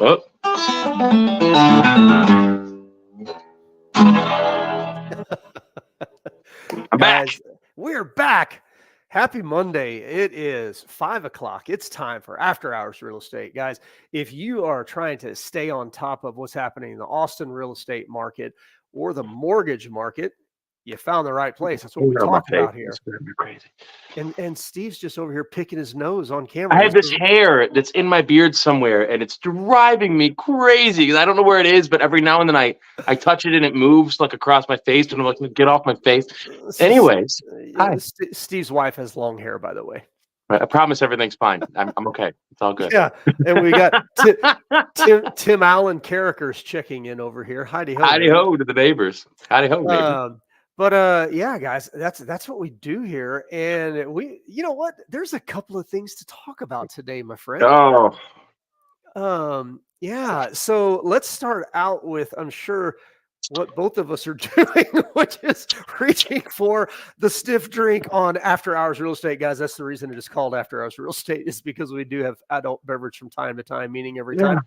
Oh. I'm back. We're back. Happy Monday. It is 5 o'clock. It's time for After Hours Real Estate. Guys, if you are trying to stay on top of what's happening in the Austin real estate market or the mortgage market, you found the right place. That's what we talk about here. Crazy. And Steve's just over here picking his nose on camera. I have this hair that's in my beard somewhere, and it's driving me crazy because I don't know where it is, but every now and then I touch it and it moves like across my face, and I'm like, get off my face. Anyways, hi. Steve's wife has long hair, by the way. I promise everything's fine. I'm okay. It's all good. Yeah, and we got Tim Allen Carrickers checking in over here. Howdy ho. Howdy ho to the neighbors. Howdy ho, neighbors. But yeah, guys, that's what we do here. And you know what? There's a couple of things to talk about today, my friend. Oh. Yeah. So let's start out with, I'm sure, what both of us are doing, which is reaching for the stiff drink on After Hours Real Estate, guys. That's the reason it is called After Hours Real Estate, is because we do have adult beverage from time to time, meaning every time.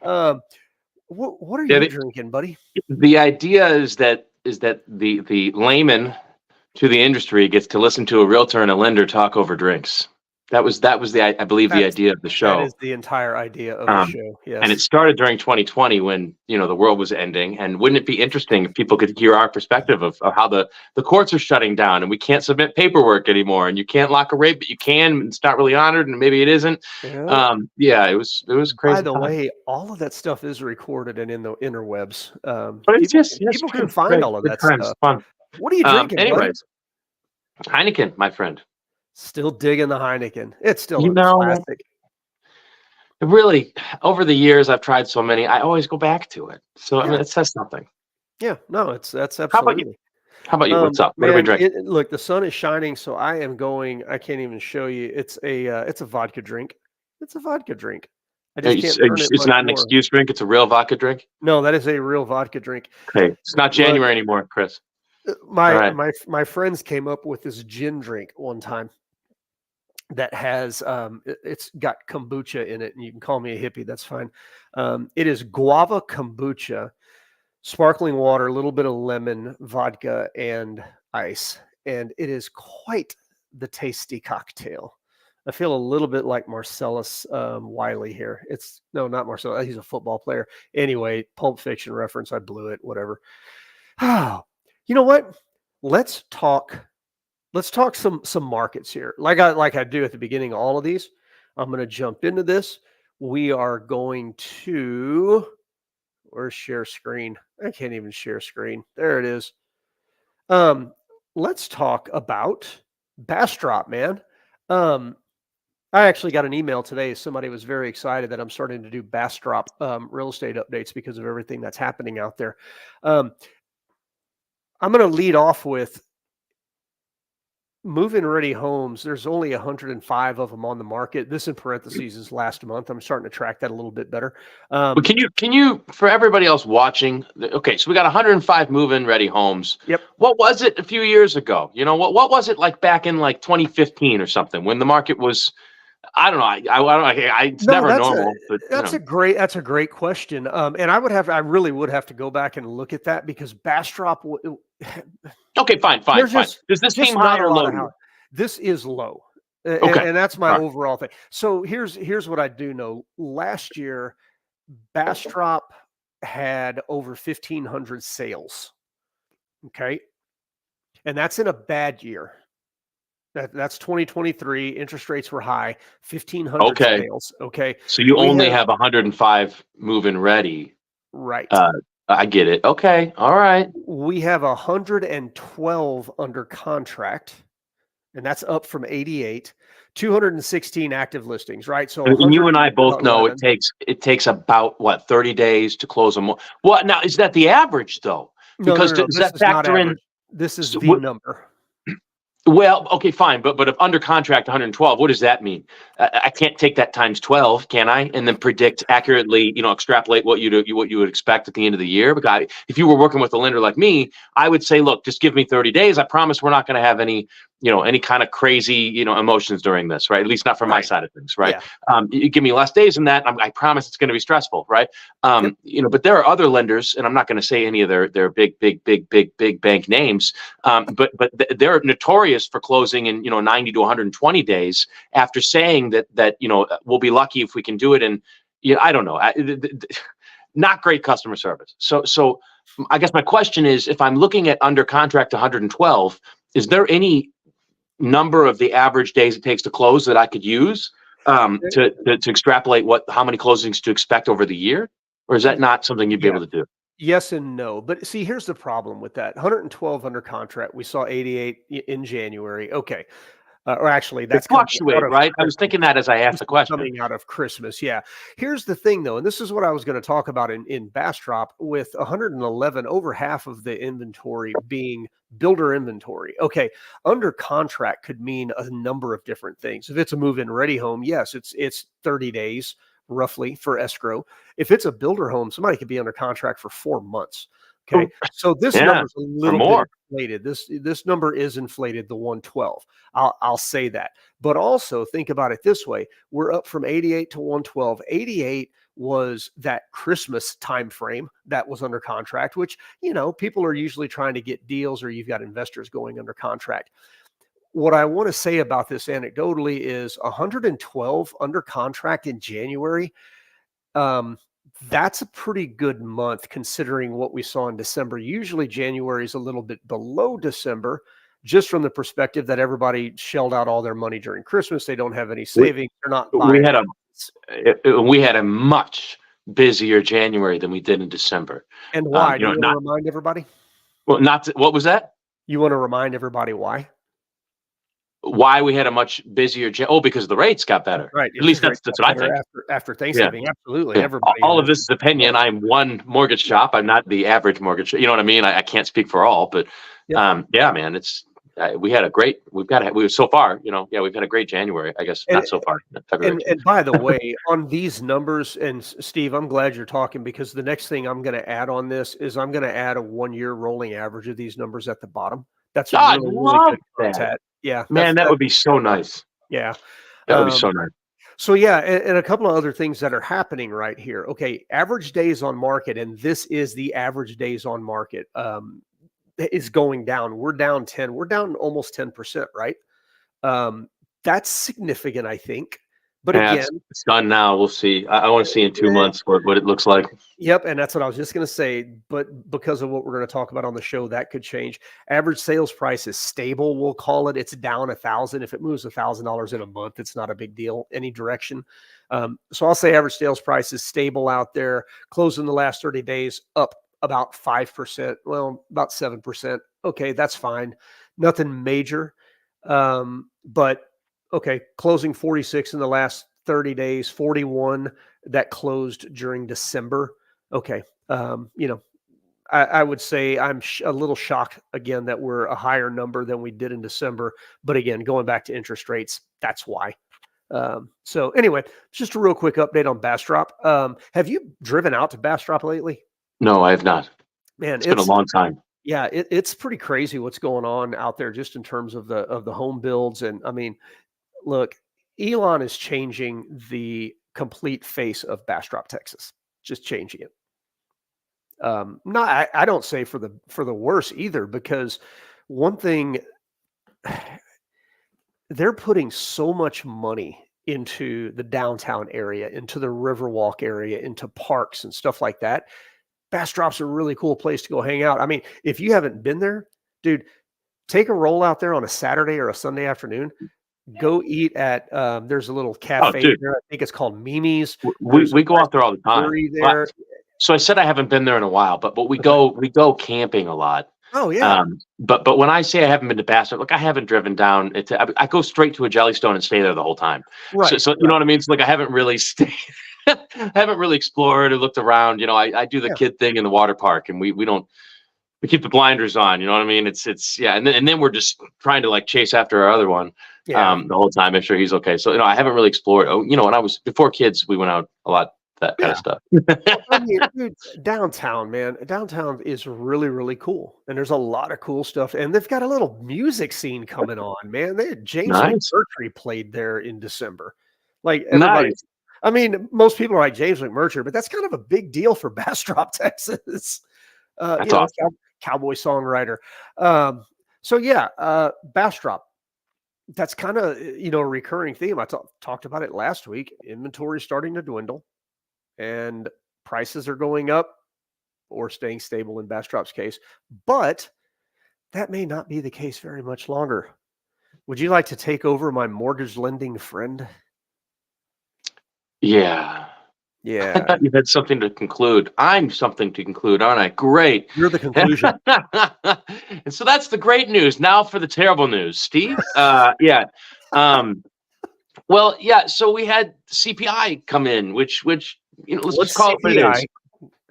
What are you drinking, buddy? The idea is that the layman to the industry gets to listen to a realtor and a lender talk over drinks. That was I believe the idea of the show. That is the entire idea of the show. Yes. And it started during 2020 when, the world was ending. And wouldn't it be interesting if people could hear our perspective of how the courts are shutting down and we can't submit paperwork anymore and you can't lock a rate, but you can. It's not really honored and maybe it isn't. Yeah, it was crazy. By the way, all of that stuff is recorded and in the interwebs. But it's people can find all of that stuff. Fun. What are you drinking? Anyways, buddy? Heineken, my friend. Still digging the Heineken. It's still a classic. Really, over the years, I've tried so many. I always go back to it. So, I mean, it says something. Yeah, no, that's absolutely. How about you? What's up? What are we drinking? Look, the sun is shining, so I am going. I can't even show you. It's a vodka drink. It's a vodka drink. I just can't it's not an excuse drink. It's a real vodka drink. No, that is a real vodka drink. Okay, it's not January anymore, Chris. My friends came up with this gin drink one time that has it's got kombucha in it, and you can call me a hippie, that's fine. It is guava kombucha, sparkling water, a little bit of lemon, vodka, and ice, and it is quite the tasty cocktail. I feel a little bit like Marcellus Wiley here. Not Marcellus, he's a football player. Anyway, Pulp Fiction reference, I blew it, whatever. You know what? Let's talk some markets here. Like I do at the beginning of all of these. I'm going to jump into this. We are going to, where's share screen? I can't even share screen. There it is. Let's talk about Bastrop, man. I actually got an email today. Somebody was very excited that I'm starting to do Bastrop real estate updates because of everything that's happening out there. I'm going to lead off with move-in ready homes. There's only 105 of them on the market. This in parentheses is last month. I'm starting to track that a little bit better. But can you for everybody else watching? Okay, so we got 105 move-in ready homes. Yep. What was it a few years ago? What was it like back in like 2015 or something when the market was? I don't know. It's never normal. That's a great question. And I really would have to go back and look at that because Bastrop. Okay, fine. Does this seem high or low? This is low. Okay. And that's my overall thing. So here's what I do know. Last year, Bastrop had over 1,500 sales. Okay. And that's in a bad year. That's 2023. Interest rates were high. 1,500 sales. Okay. So you only have 105 move-in ready. Right. I get it. Okay. All right. We have 112 under contract, and that's up from 88. 216 active listings, right? So and you and I both know it takes about 30 days to close them. Well, now is that the average though? Because no. Does that factor in? This is the number. Well, okay, fine, but if under contract 112, what does that mean? I can't take that times 12, can I? And then predict accurately, extrapolate what you would expect at the end of the year. Because if you were working with a lender like me, I would say, look, just give me 30 days. I promise we're not going to have any any kind of crazy, emotions during this, right? At least not from my side of things, right? Yeah. You give me less days than that, I promise it's going to be stressful, right? But there are other lenders, and I'm not going to say any of their big bank names, but they're notorious for closing in 90 to 120 days after saying that we'll be lucky if we can do it. And I don't know, not great customer service. So I guess my question is, if I'm looking at under contract 112, is there any number of the average days it takes to close that I could use to extrapolate how many closings to expect over the year? Or is that not something you'd be able to do? Yes and no. But see, here's the problem with that. 112 under contract. We saw 88 in January. Okay. Or actually, that's fluctuate, right? I was thinking that as I asked the question. Coming out of Christmas, yeah. Here's the thing, though, and this is what I was going to talk about in Bastrop. With 111, over half of the inventory being builder inventory. Okay, under contract could mean a number of different things. If it's a move-in ready home, yes, it's 30 days roughly for escrow. If it's a builder home, somebody could be under contract for 4 months. Okay, so this number is a little bit inflated. This number is inflated, the 112. I'll say that. But also think about it this way: we're up from 88 to 112. 88 was that Christmas time frame that was under contract, which people are usually trying to get deals, or you've got investors going under contract. What I want to say about this anecdotally is 112 under contract in January. That's a pretty good month considering what we saw in December. Usually January is a little bit below December, just from the perspective that everybody shelled out all their money during Christmas. They don't have any savings. They're not buying. We had a much busier January than we did in December. And why? Do you want to remind everybody? Well, what was that? You want to remind everybody why? Why we had a much busier because the rates got better. Right. At least that's what I think. After Thanksgiving, absolutely. Yeah. Everybody. All of this is opinion. I'm one mortgage shop. I'm not the average mortgage shop. You know what I mean? I can't speak for all, but man, it's we had a great. We've so far. We've had a great January. I guess not so far. And by the way, on these numbers, and Steve, I'm glad you're talking, because the next thing I'm going to add on this is I'm going to add a 1-year rolling average of these numbers at the bottom. That's really good content. Yeah, man, that would be so nice. Yeah, that would be so nice. So yeah, and a couple of other things that are happening right here. Okay, average days on market, and this is the average days on market is going down. We're down 10. We're down almost 10%, right? That's significant, I think. But again, it's done now. We'll see. I want to see in 2 months what it looks like. Yep, and that's what I was just going to say. But because of what we're going to talk about on the show, that could change. Average sales price is stable. We'll call it. It's down $1,000. If it moves $1,000 in a month, it's not a big deal any direction. So I'll say average sales price is stable out there. Closed in the last 30 days, up about 5%. Well, about 7%. Okay, that's fine. Nothing major. But okay, closing 46 in the last 30 days, 41 that closed during December. Okay, I would say I'm a little shocked again that we're a higher number than we did in December. But again, going back to interest rates, that's why. So anyway, just a real quick update on Bastrop. Have you driven out to Bastrop lately? No, I have not. Man, it's been a long time. Yeah, it's pretty crazy what's going on out there just in terms of the home builds. And I mean, look, Elon is changing the complete face of Bastrop, Texas. Just changing it. I don't say for the worse either, because one thing, they're putting so much money into the downtown area, into the Riverwalk area, into parks and stuff like that. Bastrop's a really cool place to go hang out. I mean, if you haven't been there, dude, take a roll out there on a Saturday or a Sunday afternoon. Go eat at there's a little cafe there. I think it's called Mimi's. We go out there all the time. There. So I said I haven't been there in a while, but we go camping a lot. Oh yeah. But when I say I haven't been to Bastrop, look, I haven't driven down. I go straight to a Jellystone and stay there the whole time. Right. So you know what I mean? It's like I haven't really stayed. I haven't really explored or looked around. I do the kid thing in the water park, and we keep the blinders on. You know what I mean? It's and then we're just trying to like chase after our other one the whole time, make sure he's okay. So I haven't really explored. When I was before kids, we went out a lot that kind of stuff. I mean, dude, downtown, man, downtown is really, really cool, and there's a lot of cool stuff, and they've got a little music scene coming on, man. They had James Nice. McMurtry played there in December. Like everybody, Nice. I mean, most people are like James McMurtry, but that's kind of a big deal for Bastrop, Texas. That's awesome. Cowboy songwriter. So yeah, Bastrop. That's kind of a recurring theme. I talked about it last week. Inventory starting to dwindle, and prices are going up or staying stable in Bastrop's case. But that may not be the case very much longer. Would you like to take over my mortgage lending friend? Yeah. Yeah. I thought you had something to conclude. I'm something to conclude, aren't I? Great. You're the conclusion. And so that's the great news. Now for the terrible news, Steve. Yeah. Well, yeah. So we had CPI come in, which let's just call it what it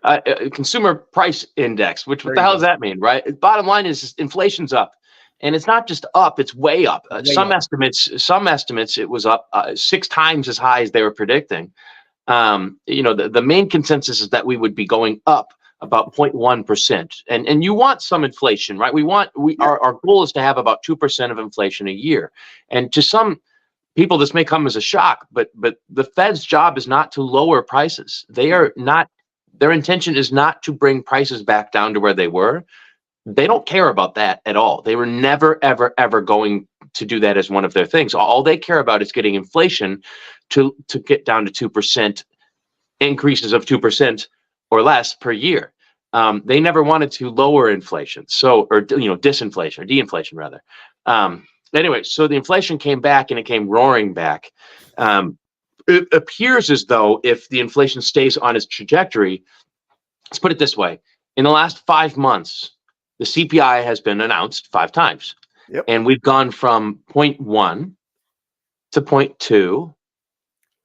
is. Consumer Price Index. What the hell does that mean, right? Bottom line is inflation's up. And it's not just up; it's way up. Some estimates, it was up 6 times as high as they were predicting. The main consensus is that we would be going up about 0.1%. And you want some inflation, right? Our goal is to have about 2% of inflation a year. And to some people, this may come as a shock, but the Fed's job is not to lower prices. Their intention is not to bring prices back down to where they were. They don't care about that at all. They were never, ever, ever going to do that as one of their things. All they care about is getting inflation to get down to 2%, increases of 2% or less per year. They never wanted to lower inflation, disinflation or de-inflation rather. Anyway, so the inflation came back and it came roaring back. It appears as though if the inflation stays on its trajectory, let's put it this way: in the last 5 months, the CPI has been announced 5 times. Yep. And we've gone from 0.1 to 0.2.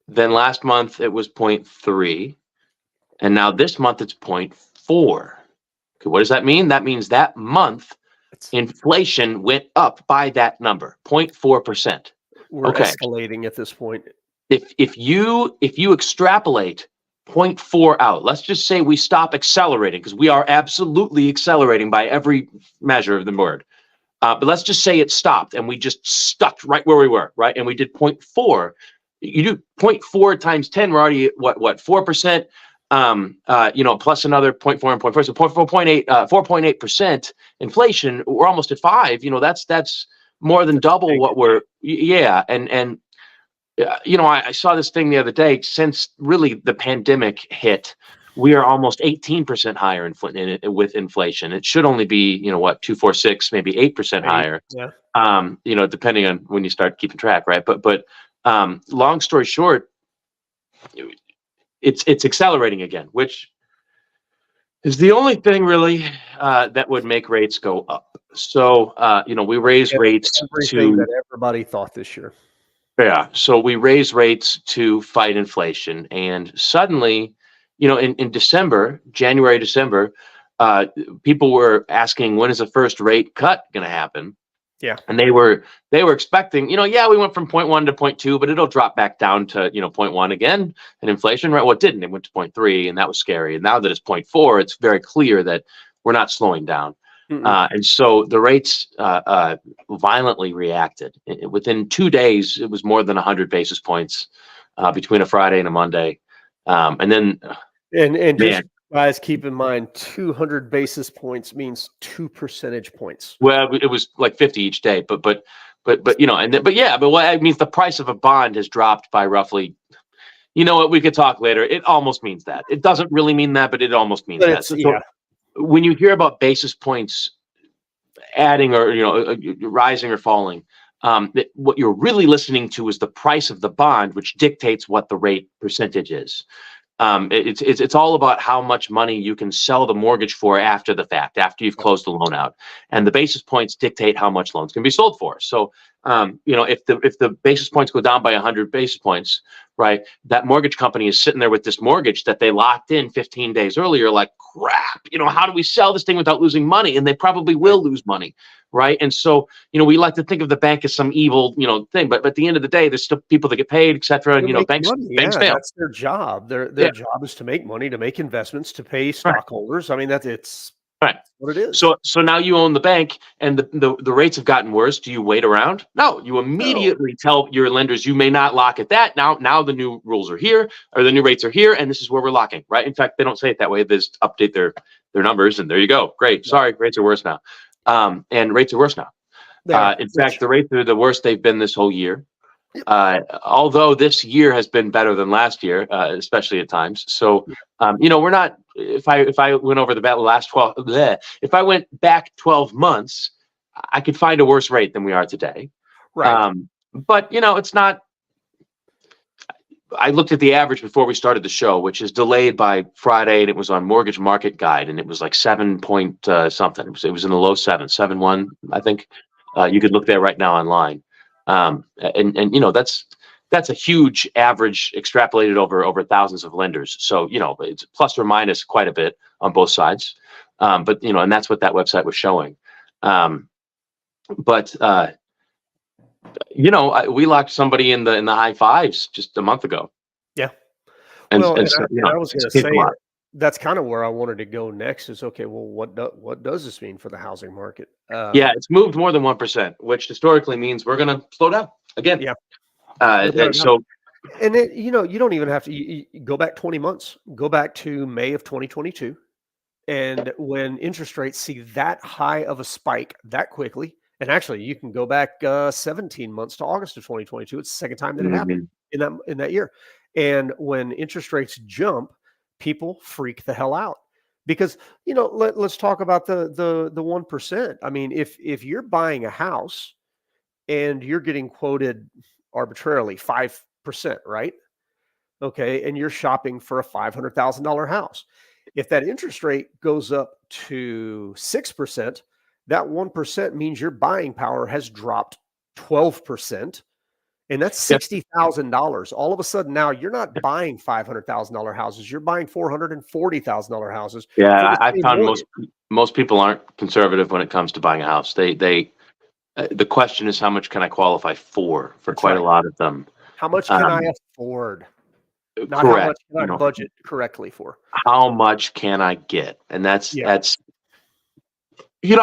Then last month it was 0.3. And now this month it's 0.4. Okay, what does that mean? That means that month inflation went up by that number, 0.4%. We're escalating at this point. If you extrapolate 0.4 out, let's just say we stop accelerating, because we are absolutely accelerating by every measure of the word. But let's just say it stopped and we just stuck right where we were, right? And we did 0.4. You do 0.4 times 10, we're already at what 4%, plus another 0.4 and 0.4. So 4.8% inflation, we're almost at 5. That's more than double what we're, and I saw this thing the other day. Since really the pandemic hit, we are almost 18% higher with inflation. It should only be, 2.46, maybe 8% higher. Yeah. Depending on when you start keeping track, right? But long story short, it's accelerating again, which is the only thing really that would make rates go up. So we raise rates everything that everybody thought this year. Yeah, so we raise rates to fight inflation, and suddenly, in January, December, people were asking, when is the first rate cut going to happen? Yeah, and they were expecting, we went from 0.1 to 0.2, but it'll drop back down to 0.1 again, and inflation, right? Well, it didn't. It went to 0.3, and that was scary. And now that it's 0.4, it's very clear that we're not slowing down. And so the rates violently reacted. Within 2 days, it was more than 100 basis points between a Friday and a Monday. And then, just guys, keep in mind, 200 basis points means 2 percentage points. Well, it was like 50 each day, but it means the price of a bond has dropped by roughly. You know what? We could talk later. It almost means that. It doesn't really mean that, but it almost means that. So, when you hear about basis points adding or rising or falling, what you're really listening to is the price of the bond, which dictates what the rate percentage is. It's all about how much money you can sell the mortgage for after the fact, after you've closed the loan out, and the basis points dictate how much loans can be sold for. So, if the basis points go down by 100 basis points, right, that mortgage company is sitting there with this mortgage that they locked in 15 days earlier, like, crap, how do we sell this thing without losing money? And they probably will lose money, right? And so, we like to think of the bank as some evil, thing, but at the end of the day, there's still people that get paid, et cetera. To And, make banks money, banks yeah, fail. that's their job. Their Yeah, job is to make money, to make investments, to pay right, stockholders. I mean, it's right. what it is. So now you own the bank, and the rates have gotten worse. Do you wait around? No, you No. immediately tell your lenders you may not lock at that. Now the new rules are here, or the new rates are here, and this is where we're locking, right? In fact, they don't say it that way. They just update their numbers, and there you go. Great. Sorry, rates are worse now. And rates are worse now. In fact, the rates are the worst they've been this whole year. Although this year has been better than last year, especially at times. So, we're not. If I went over the last 12, if I went back 12 months, I could find a worse rate than we are today. Right. But it's not. I looked at the average before we started the show, which is delayed by Friday, and it was on Mortgage Market Guide, and it was like 7 point something. It was in the low 7.1, I think. You could look there right now online. And that's a huge average extrapolated over thousands of lenders. So it's plus or minus quite a bit on both sides. But and that's what that website was showing. We locked somebody in the high fives just a month ago. Yeah. And, Well, and and so, I was going to say that's kind of where I wanted to go next. Is okay. Well, what does this mean for the housing market? Yeah, it's moved more than 1%, which historically means we're going to slow down again. Yeah. And so, and it, you don't even have to you go back 20 months. Go back to May of 2022, and when interest rates see that high of a spike that quickly, and actually you can go back 17 months to August of 2022. It's the second time that it happened in that year. And when interest rates jump, people freak the hell out. Because let's talk about the 1%. I mean, if you're buying a house and you're getting quoted arbitrarily 5%, right? Okay, and you're shopping for a $500,000 house. If that interest rate goes up to 6%, that 1% means your buying power has dropped 12%. And that's $60,000. All of a sudden now you're not buying $500,000 houses. You're buying $440,000 houses. Yeah, I found most people aren't conservative when it comes to buying a house. The question is, how much can I qualify for quite a lot of them. How much can I afford? Not correct. How much can I budget correctly for? How much can I get? And that's I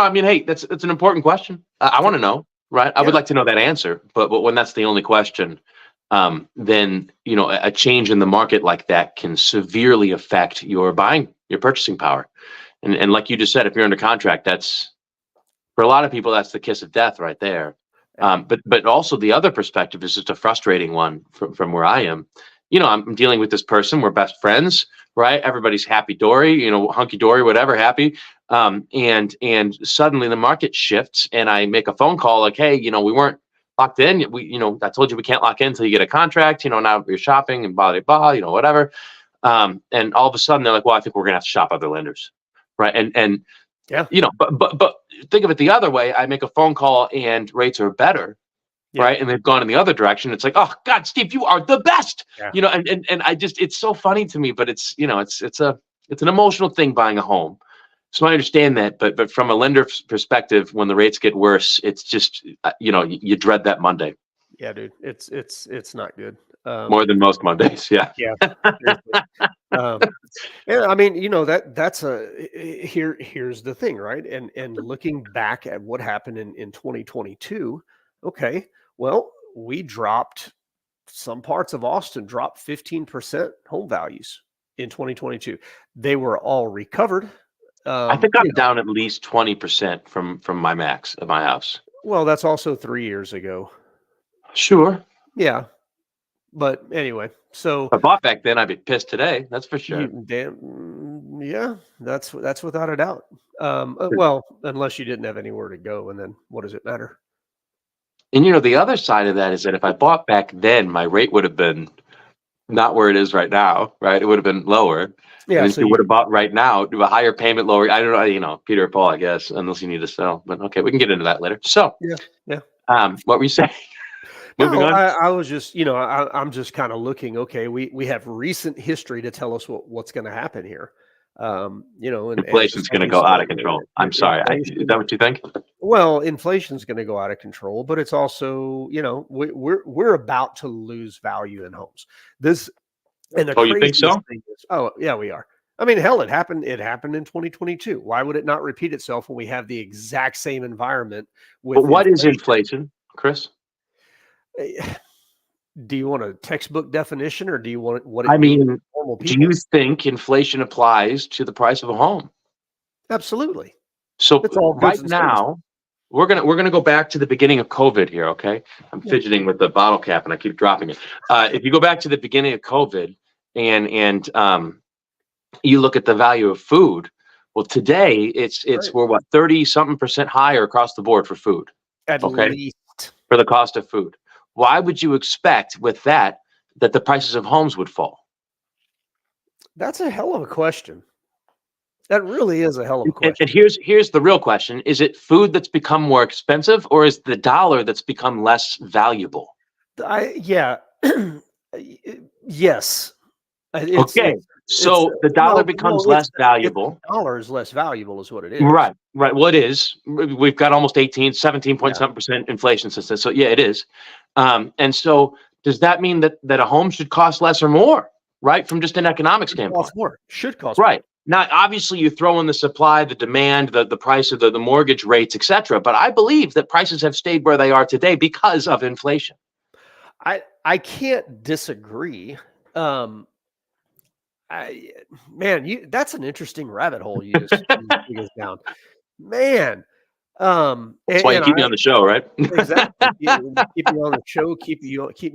mean, hey, that's an important question. I want to know. Right. I would like to know that answer. But when that's the only question, then, a change in the market like that can severely affect your purchasing power. And like you just said, if you're under contract, that's for a lot of people, that's the kiss of death right there. But also the other perspective is just a frustrating one from where I am. I'm dealing with this person. We're best friends, right? Everybody's happy dory, hunky dory, whatever, happy. And suddenly the market shifts, and I make a phone call like, hey, we weren't locked in. I told you we can't lock in until you get a contract. Now you're shopping and blah, blah, blah, whatever. And all of a sudden they're like, well, I think we're gonna have to shop other lenders, right? And yeah, but think of it the other way. I make a phone call and rates are better. Yeah. Right. And they've gone in the other direction. It's like, oh God, Steve, you are the best. Yeah. And I just, it's so funny to me, but it's an emotional thing buying a home. So I understand that, but from a lender's perspective, when the rates get worse, it's just, you dread that Monday. Yeah, dude, it's not good. More than most Mondays. Yeah. Yeah. And I mean, that's here's the thing, right? And looking back at what happened in 2022, okay. Well, some parts of Austin dropped 15% home values in 2022. They were all recovered. I think I'm down at least 20% from my max of my house. Well, that's also 3 years ago. Sure. Yeah. But anyway, so if I bought back then, I'd be pissed today. That's for sure. Yeah, that's without a doubt. Well, unless you didn't have anywhere to go, and then what does it matter? And the other side of that is that if I bought back then, my rate would have been not where it is right now, right? It would have been lower. Yeah. And so you would have bought right now, do a higher payment, lower. I don't know, Peter or Paul, I guess, unless you need to sell. But okay, we can get into that later. So yeah. What were you saying? Moving on. I was just, I'm just kind of looking. Okay, we have recent history to tell us what's going to happen here. And Inflation's going to go out of control. I'm sorry. Is that what you think? Well, inflation's going to go out of control, but it's also, we're about to lose value in homes. And the You think so? thing is, oh yeah, we are. I mean, hell, it happened in 2022. Why would it not repeat itself when we have the exact same environment with But what is inflation, Chris? Do you want a textbook definition, or do you want what I mean, do you think inflation applies to the price of a home? Absolutely. So right now, we're gonna go back to the beginning of COVID here, okay? I'm fidgeting with the bottle cap and I keep dropping it. If you go back to the beginning of COVID and you look at the value of food, well, today we're what 30-something% higher across the board for food. At least for the cost of food. Why would you expect with that the prices of homes would fall? That's a hell of a question. That really is a hell of a question. And here's the real question. Is it food that's become more expensive, or is the dollar that's become less valuable? Yes. So the dollar becomes less valuable. The dollar is less valuable is what it is. Right. Well, it is. We've got almost 17 point something % inflation since then. So yeah, it is. And so does that mean that a home should cost less or more, right? From just an economic standpoint. Cost more. Should cost more. More. Now, obviously, you throw in the supply, the demand, the price of the mortgage rates, etc. But I believe that prices have stayed where they are today because of inflation. I can't disagree. That's an interesting rabbit hole you just take us down, man. That's why you keep me on the show, right? Exactly. Keep me on the show. Keep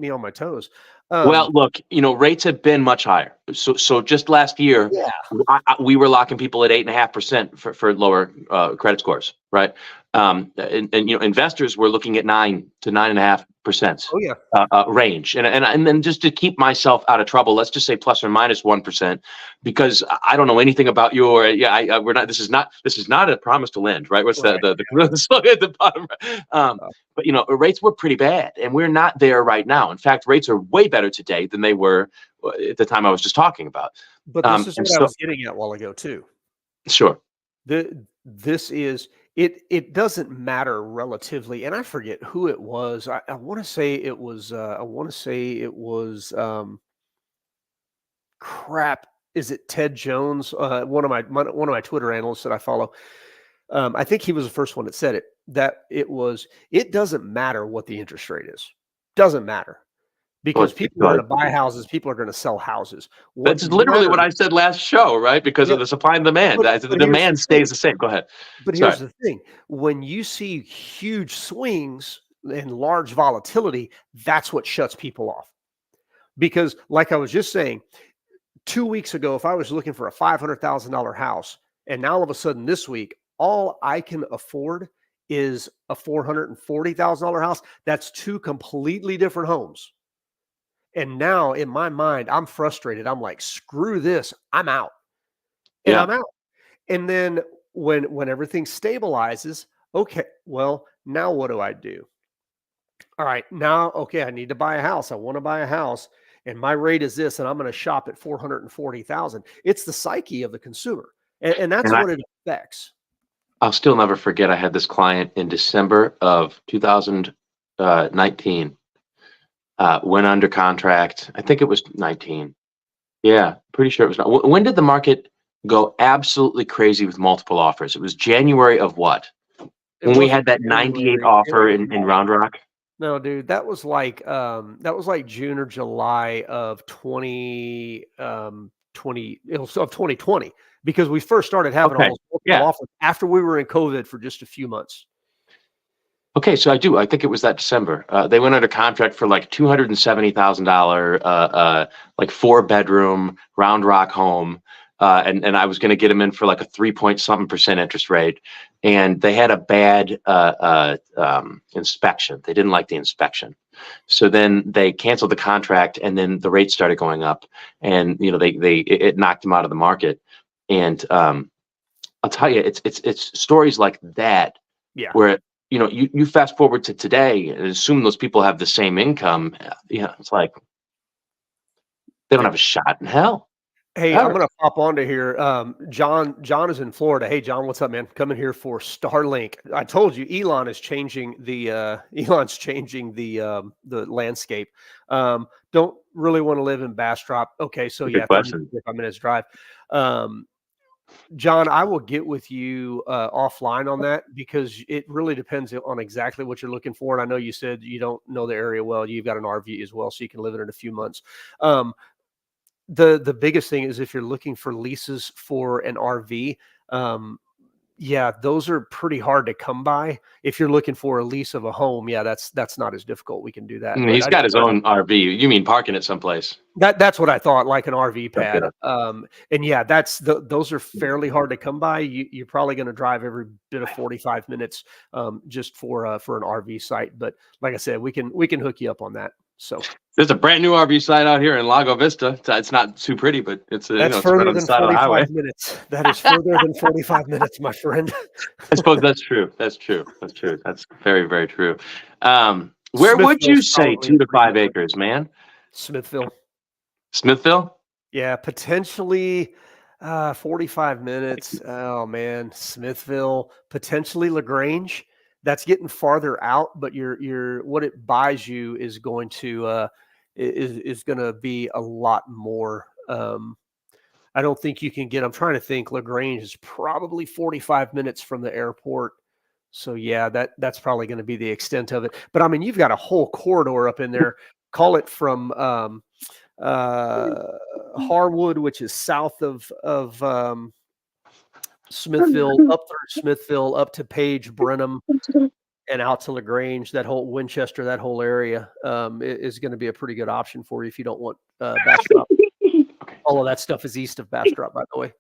me on my toes. Well, look, rates have been much higher. So just last year, we were locking people at 8.5% for lower credit scores, right? And investors were looking at 9 to 9.5% range. And then just to keep myself out of trouble, let's just say plus or minus 1%, because I don't know anything about your. We're not. This is not a promise to lend, right? What's the slogan at the bottom? But rates were pretty bad, and we're not there right now. In fact, rates are way better today than they were at the time I was just talking about. But this is what I was getting at a while ago too. Sure. This is it doesn't matter relatively, and I forget who it was. I want to say it was. Crap. Is it Ted Jones? One of my Twitter analysts that I follow. I think he was the first one that said it. That it doesn't matter what the interest rate is. Doesn't matter. Because people are going to buy houses, people are going to sell houses. That's literally what I said last show, right? Because of the supply and demand. The demand stays the same. Go ahead. But here's the thing. When you see huge swings and large volatility, that's what shuts people off. Because like I was just saying, 2 weeks ago, if I was looking for a $500,000 house, and now all of a sudden this week, all I can afford is a $440,000 house, that's two completely different homes. And now in my mind, I'm frustrated. I'm like, screw this. I'm out. And I'm out. And then when everything stabilizes, okay, well, now what do I do? All right, now, okay, I need to buy a house. I want to buy a house. And my rate is this, and I'm going to shop at $440,000. It's the psyche of the consumer. And that's what it affects. I'll still never forget. I had this client in December of 2019. Went under contract. I think it was 19. Yeah, pretty sure it was. When did the market go absolutely crazy with multiple offers? It was January of what? When we had that 98 offer in Round Rock? No, dude, that was like June or July of 2020, because we first started having almost multiple offers after we were in COVID for just a few months. Okay, so I think it was that December. They went under contract for like $270,000, like 4-bedroom Round Rock home, and I was going to get them in for like a 3-point-something% interest rate, and they had a bad inspection. They didn't like the inspection, so then they canceled the contract, and then the rates started going up, and it knocked them out of the market. And I'll tell you, it's stories like that where. You fast forward to today and assume those people have the same income. It's like they don't have a shot in hell. Hey, All I'm right. gonna pop onto here. John is in Florida. Hey, John, what's up, man? Coming here for Starlink. I told you, Elon is changing the Elon's changing the landscape. Don't really want to live in Bastrop. Okay, so Good yeah, 30 question. 45 minutes drive. Um, John, I will get with you offline on that because it really depends on exactly what you're looking for. And I know you said you don't know the area well. You've got an RV as well, so you can live in it in a few months. Um, the biggest thing is if you're looking for leases for an RV, yeah, those are pretty hard to come by. If you're looking for a lease of a home, yeah, that's not as difficult. We can do that. But He's I got just his own RV. You mean parking it someplace? that's what I thought, like an RV Okay. pad. And yeah, those are fairly hard to come by. You're probably going to drive every bit of 45 minutes just for an RV site. But like I said, we can hook you up on that. So There's a brand new RV site out here in Lago Vista. It's not too pretty, but it's that's it's right further on the than side of the highway. 45 minutes. That is further than 45 minutes, my friend. I suppose that's true. That's true. That's true. That's very, very true. Where would you Smithville's say probably a 2 to pretty 5 good one. acres, man? Smithville. Smithville? Yeah, potentially 45 minutes. Oh man, Smithville, potentially LaGrange. That's getting farther out, but your what it buys you is going to is going to be a lot more. I don't think you can get. I'm trying to think. LaGrange is probably 45 minutes from the airport. So yeah, that's probably going to be the extent of it. But I mean, you've got a whole corridor up in there. Call it from uh, Harwood, which is south of Smithville, up through Smithville, up to Page, Brenham, and out to LaGrange. That whole Winchester, that whole area is going to be a pretty good option for you if you don't want Bastrop. All of that stuff is east of Bastrop, by the way.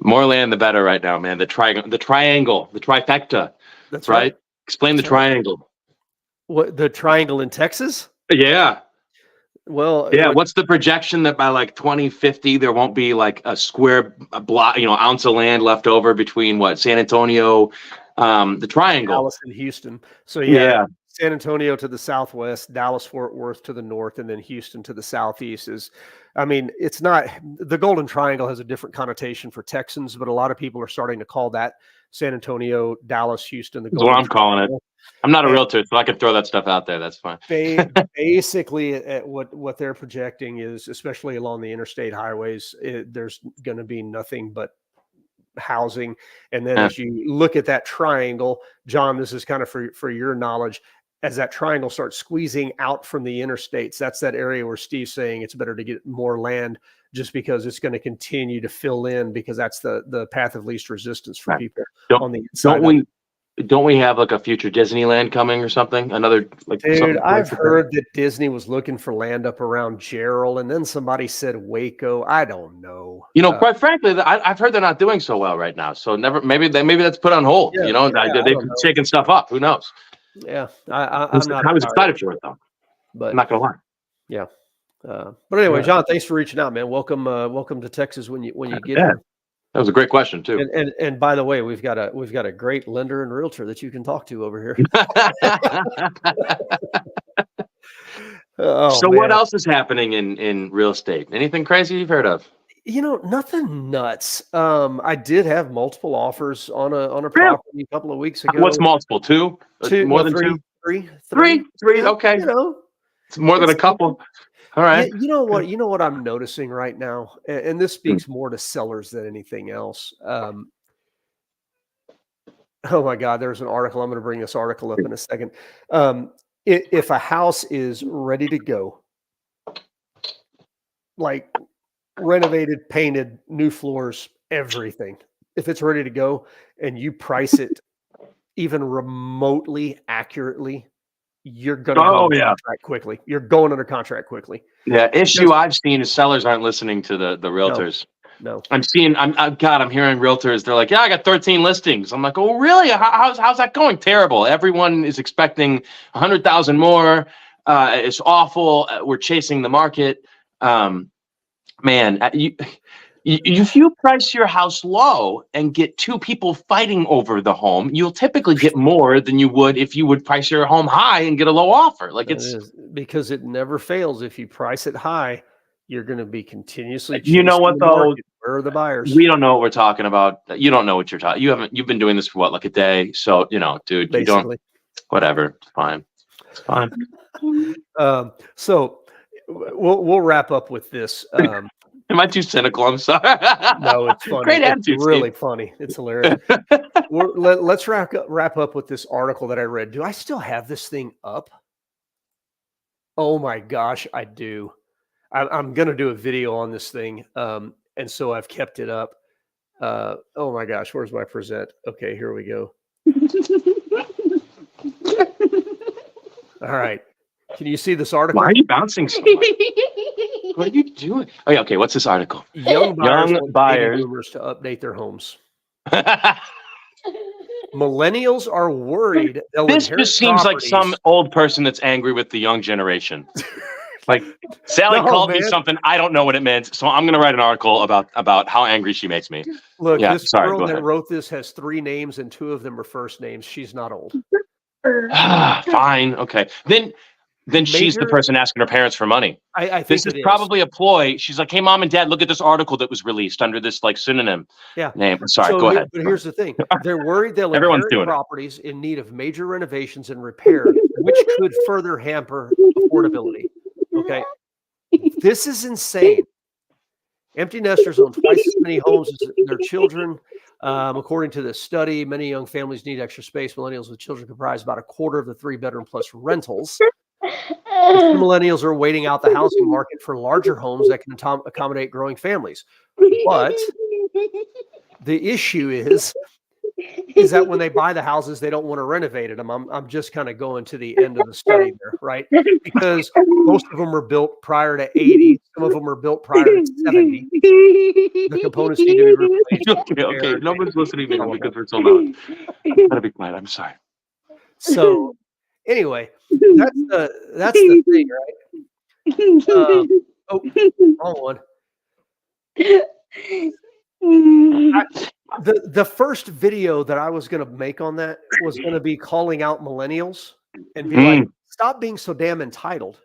More land, the better right now, man. The triangle, the trifecta. That's Right? right. Explain That's the triangle. What, the triangle in Texas? Yeah. Well, Yeah. What's the projection that by like 2050 there won't be like a square block, ounce of land left over between San Antonio, the triangle. Dallas and Houston. So Yeah. San Antonio to the southwest, Dallas Fort Worth to the north, and then Houston to the southeast is, I mean, it's not, the Golden Triangle has a different connotation for Texans, but a lot of people are starting to call that San Antonio, Dallas, Houston, the That's Golden what I'm calling it. Triangle. I'm not a And realtor, so I can throw that stuff out there. That's fine. basically, what they're projecting is, especially along the interstate highways, there's going to be nothing but housing. And then as you look at that triangle, John, this is kind of for your knowledge, as that triangle starts squeezing out from the interstates, that's that area where Steve's saying it's better to get more land just because it's going to continue to fill in because that's the path of least resistance for people on the inside. Don't we have like a future Disneyland coming or something? Another like Dude, I've heard that Disney was looking for land up around Gerald, and then somebody said Waco. I don't know. Quite frankly, I've heard they're not doing so well right now. So maybe that's put on hold. Yeah, they've shaken stuff up. Who knows? Yeah, I'm not. I was excited for it though. But I'm not gonna lie. Yeah. But anyway, John, thanks for reaching out, man. Welcome to Texas when you get here. That was a great question too. And by the way, we've got a great lender and realtor that you can talk to over here. So what else is happening in real estate? Anything crazy you've heard of? Nothing nuts. I did have multiple offers on a property a couple of weeks ago. What's multiple? Two? More than two? Three. Okay. It's more than a couple. All right. You know what I'm noticing right now, and this speaks more to sellers than anything else. Oh my God, there's an article. I'm going to bring this article up in a second. If a house is ready to go, like renovated, painted, new floors, everything, if it's ready to go and you price it even remotely accurately, you're going to go under contract quickly. You're going under contract quickly. Yeah. Issue I've seen is sellers aren't listening to the realtors. No. I'm hearing realtors. They're like, yeah, I got 13 listings. I'm like, oh, really? How's that going? Terrible. Everyone is expecting 100,000 more. It's awful. We're chasing the market. Man, if you price your house low and get two people fighting over the home, you'll typically get more than you would if you would price your home high and get a low offer. Like it's because it never fails. If you price it high, you're going to be continuously You know chasing what the though? market. Where are the buyers? We don't know what we're talking about. You don't know what you're talking. You've been doing this for what, like a day? So, dude, Basically. you don't, whatever. It's fine. It's fine. So we'll wrap up with this. Am I too cynical? I'm sorry. No, it's funny. Great attitude, It's really Steve. funny. It's hilarious. Let's wrap up with this article that I read. Do I still have this thing up? Oh my gosh, I do. I'm going to do a video on this thing. And so I've kept it up. Oh my gosh, where's my present? Okay, here we go. All right. Can you see this article? Why are you bouncing so much? What are you doing? Oh, yeah, okay, what's this article? Young buyers Young want buyers. baby boomers to update their homes. Millennials are worried they'll This inherit just seems like properties. some old person that's angry with the young generation. Like Sally called me something I don't know what it meant, so I'm going to write an article about how angry she makes me. Look, Yeah, this sorry, girl go that ahead. wrote this has 3 names and 2 of them are first names. She's not old. Fine, okay. Then she's the person asking her parents for money. I think this is probably a ploy. She's like, "Hey, mom and dad, look at this article that was released under this like synonym name." Sorry, go ahead. But here's the thing: they're worried they'll Everyone's inherit doing properties in need of major renovations and repair, which could further hamper affordability. Okay, this is insane. Empty nesters own twice as many homes as their children. According to this study, many young families need extra space. Millennials with children comprise about a quarter of the 3-bedroom plus rentals. Millennials are waiting out the housing market for larger homes that can accommodate growing families. But the issue is that when they buy the houses, they don't want to renovate them. I'm just kind of going to the end of the study there, right? Because most of them were built prior to 80. Some of them were built prior to 70. The components need to be replaced. Okay. No one's listening to me because we're so loud. I'm gonna be quiet. I'm sorry. So anyway, that's the thing, right? Wrong one. The first video that I was going to make on that was going to be calling out millennials and be like, stop being so damn entitled.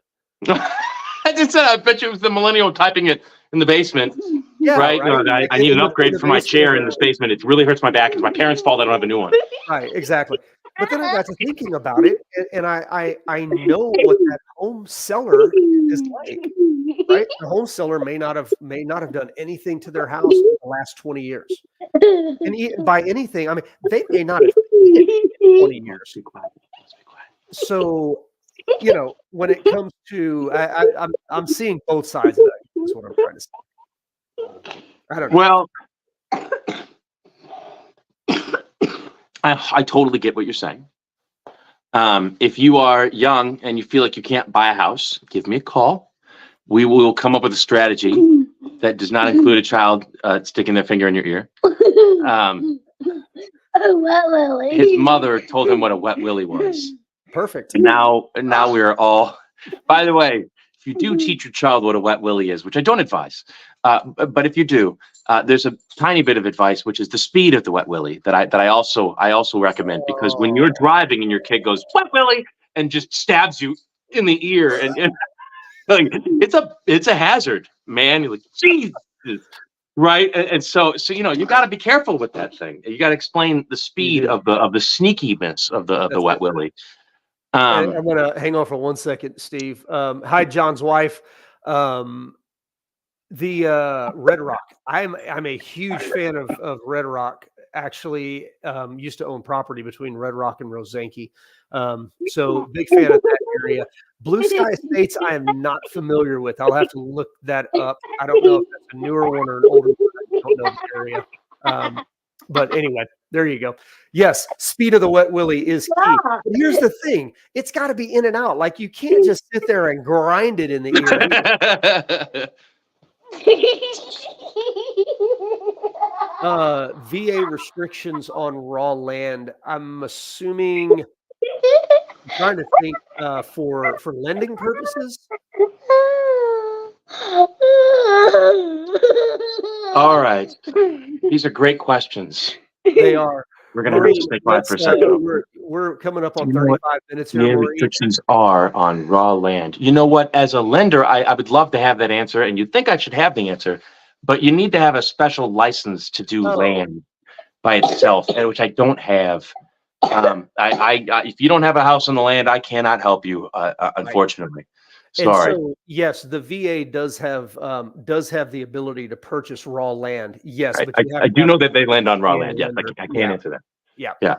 I just said, I bet you it was the millennial typing it in the basement. Yeah, right? No, I need an upgrade for my chair in this basement. It really hurts my back. It's my parents' fault I don't have a new one. Right, exactly. But then I got to thinking about it, and I know what that home seller is like. Right, the home seller may not have done anything to their house in the last 20 years, and by anything, I mean they may not have seen it in 20 years. So, when it comes to, I'm seeing both sides of that. Is what I'm trying to say. I don't know. Well, I totally get what you're saying. If you are young and you feel like you can't buy a house, give me a call. We will come up with a strategy that does not include a child sticking their finger in your ear. His mother told him what a wet willy was. Perfect. And now we are all. By the way, if you do teach your child what a wet willy is, which I don't advise, but if you do, there's a tiny bit of advice, which is the speed of the wet willy that I also recommend, because when you're driving and your kid goes wet willy and just stabs you in the ear and like, it's a hazard, man. You're like, Jesus, right? And so you got to be careful with that thing. You got to explain the speed of the sneakiness of the wet willy. I'm gonna hang on for 1 second, Steve. Hi, John's wife. The Red Rock. I'm a huge fan of Red Rock. Actually, used to own property between Red Rock and Rosanke. So big fan of that area. Blue Sky Estates, I am not familiar with. I'll have to look that up. I don't know if that's a newer one or an older one. I don't know the area. But anyway, there you go. Yes, speed of the wet willy is key. But here's the thing. It's got to be in and out. Like, you can't just sit there and grind it in the ear. VA restrictions on raw land. I'm assuming, I'm trying to think, for lending purposes. All right. These are great questions. They are. We're going to have to stay quiet for a second. We're coming up on 35 minutes here. Yeah, restrictions are on raw land. You know what? As a lender, I would love to have that answer, and you'd think I should have the answer, but you need to have a special license to do land by itself, which I don't have. If you don't have a house on the land, I cannot help you, unfortunately. Sorry. And so, yes, the VA does have the ability to purchase raw land. Yes, but I do know that they land on raw land. Yes, I can't answer that. Yeah. Yeah.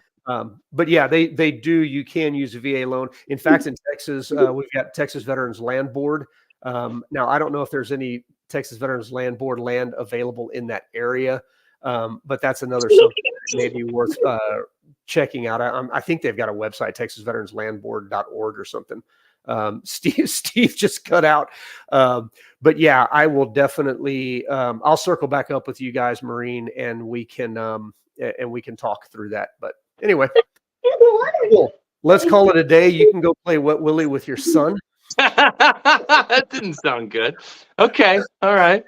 But yeah, they do. You can use a VA loan. In fact, in Texas, we've got Texas Veterans Land Board. Now, I don't know if there's any Texas Veterans Land Board land available in that area, but that's another something that may be worth checking out. I think they've got a website, texasveteranslandboard.org or something. Steve just cut out. But yeah, I will definitely, I'll circle back up with you guys, Maureen, and we can talk through that. But anyway, cool. Let's call it a day. You can go play Wet Willie with your son. That didn't sound good. Okay. All right.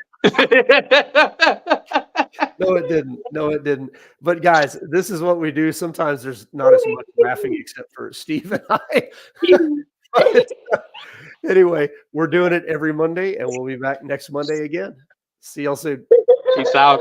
No, it didn't. But guys, this is what we do. Sometimes there's not as much laughing except for Steve and I. But anyway, we're doing it every Monday, and we'll be back next Monday again. See y'all soon. Peace out.